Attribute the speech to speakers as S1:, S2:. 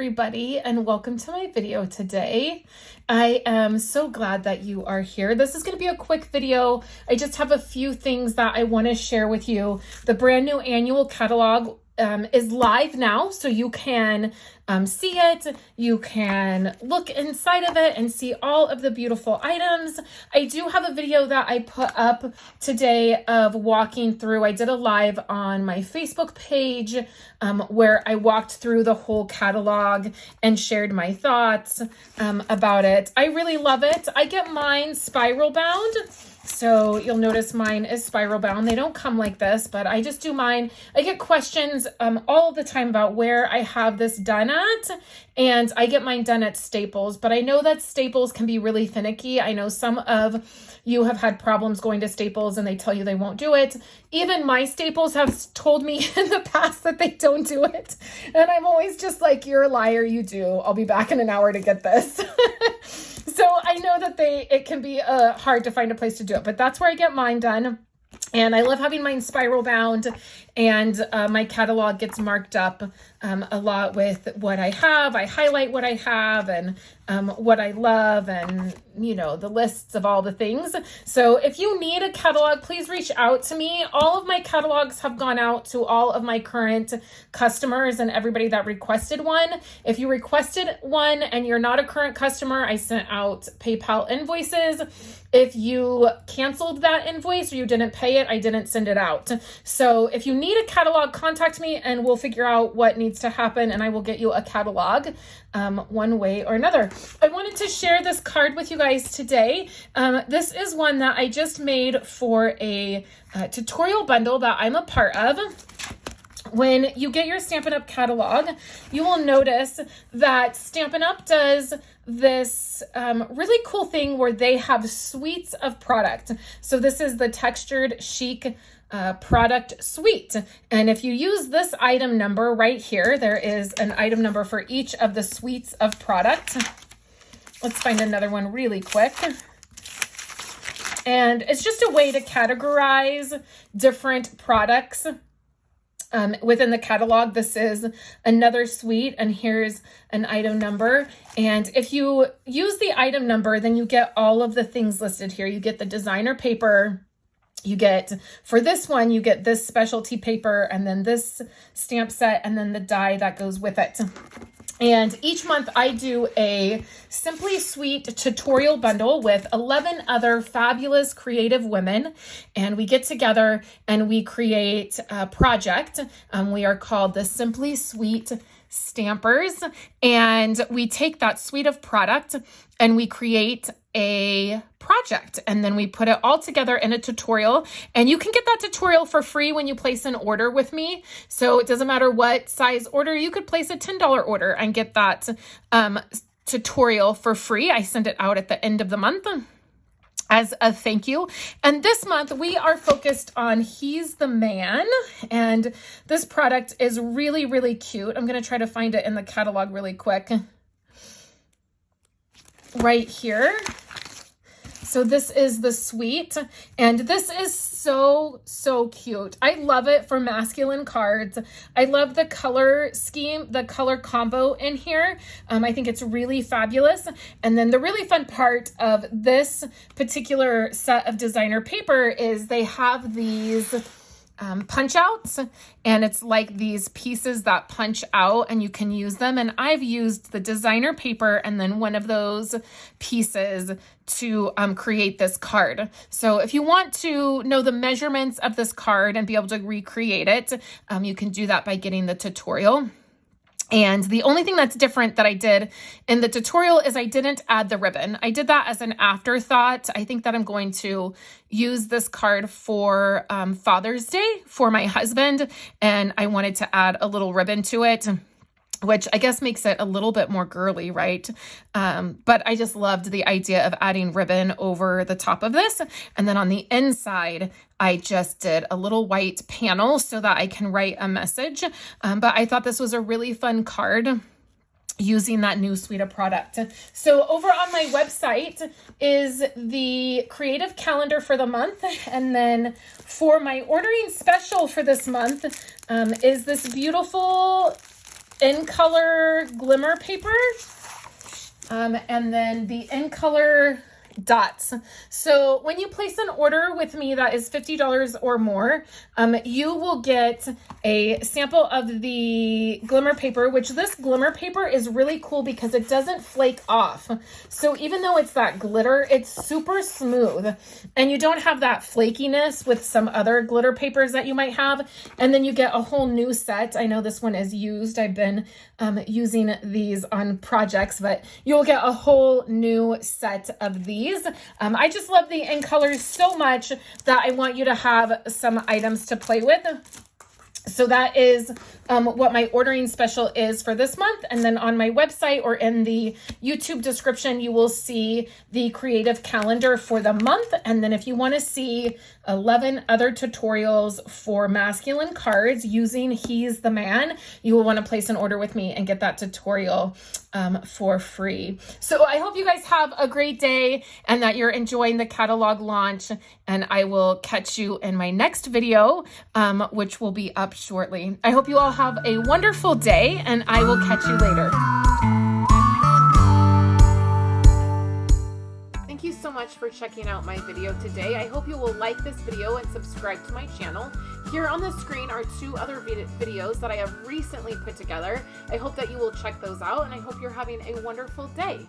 S1: everybody, and welcome to my video today. I am so glad that you are here. This is going to be a quick video. I just have a few things that I want to share with you. The brand new annual catalog is live now, so you can see it. You can look inside of it and see all of the beautiful items. I do have a video that I put up today of walking through. I did a live on my Facebook page where I walked through the whole catalog and shared my thoughts about it. I really love it. I get mine spiral bound. So you'll notice mine is spiral bound. They don't come like this, but I just do mine. I get questions all the time about where I have this done at, and I get mine done at Staples, but I know that Staples can be really finicky. I know some of you have had problems going to Staples and they tell you they won't do it. Even my Staples have told me in the past that they don't do it. And I'm always just like, you're a liar, you do. I'll be back in an hour to get this. So I know that it can be hard to find a place to do it, but that's where I get mine done. And I love having mine spiral bound, and my catalog gets marked up a lot with what I have. I highlight what I have and what I love, and you know, the lists of all the things. So if you need a catalog, please reach out to me. All of my catalogs have gone out to all of my current customers and everybody that requested one. If you requested one and you're not a current customer, I sent out PayPal invoices. If you canceled that invoice or you didn't pay it, I didn't send it out. So if you need a catalog, contact me and we'll figure out what needs to happen, and I will get you a catalog one way or another. I wanted to share this card with you guys today. This is one that I just made for a tutorial bundle that I'm a part of. When you get your Stampin' Up catalog, you will notice that Stampin' Up does this really cool thing where they have suites of product. So this is the textured chic product suite. And if you use this item number right here, there is an item number for each of the suites of product. Let's find another one really quick. And it's just a way to categorize different products within the catalog. This is another suite, and here's an item number. And if you use the item number, then you get all of the things listed here. You get the designer paper. You get, for this one, you get this specialty paper, and then this stamp set, and then the die that goes with it. And each month I do a Simply Sweet tutorial bundle with 11 other fabulous creative women. And we get together and we create a project. We are called the Simply Sweet Stampers. And we take that suite of product and we create a project, and then we put it all together in a tutorial. And you can get that tutorial for free when you place an order with me. So it doesn't matter what size order, you could place a $10 order and get that tutorial for free. I send it out at the end of the month as a thank you. And this month we are focused on He's the Man. And this product is really, really cute. I'm going to try to find it in the catalog really quick. Right here. So this is the suite, and this is so, so cute. I love it for masculine cards. I love the color scheme, the color combo in here. I think it's really fabulous. And then the really fun part of this particular set of designer paper is they have these punch outs, and it's like these pieces that punch out and you can use them. And I've used the designer paper and then one of those pieces to create this card. So if you want to know the measurements of this card and be able to recreate it, you can do that by getting the tutorial. And the only thing that's different that I did in the tutorial is I didn't add the ribbon. I did that as an afterthought. I think that I'm going to use this card for Father's Day for my husband, and I wanted to add a little ribbon to it, which I guess makes it a little bit more girly, right? But I just loved the idea of adding ribbon over the top of this. And then on the inside, I just did a little white panel so that I can write a message. But I thought this was a really fun card using that new suite of product. So over on my website is the creative calendar for the month. And then for my ordering special for this month is this beautiful In Color glimmer paper, and then the In Color dots. So when you place an order with me that is $50 or more, you will get a sample of the glimmer paper, which this glimmer paper is really cool because it doesn't flake off. So even though it's that glitter, it's super smooth and you don't have that flakiness with some other glitter papers that you might have. And then you get a whole new set. I know this one is used. I've been using these on projects, but you'll get a whole new set of these. I just love the In Colors so much that I want you to have some items to play with. So that is what my ordering special is for this month. And then on my website or in the YouTube description, you will see the creative calendar for the month. And then if you want to see 11 other tutorials for masculine cards using He's the Man, you will want to place an order with me and get that tutorial for free. So I hope you guys have a great day and that you're enjoying the catalog launch. And I will catch you in my next video, which will be up shortly. I hope you all have a wonderful day and I will catch you later. Thank you so much for checking out my video today. I hope you will like this video and subscribe to my channel. Here on the screen are 2 other videos that I have recently put together. I hope that you will check those out and I hope you're having a wonderful day.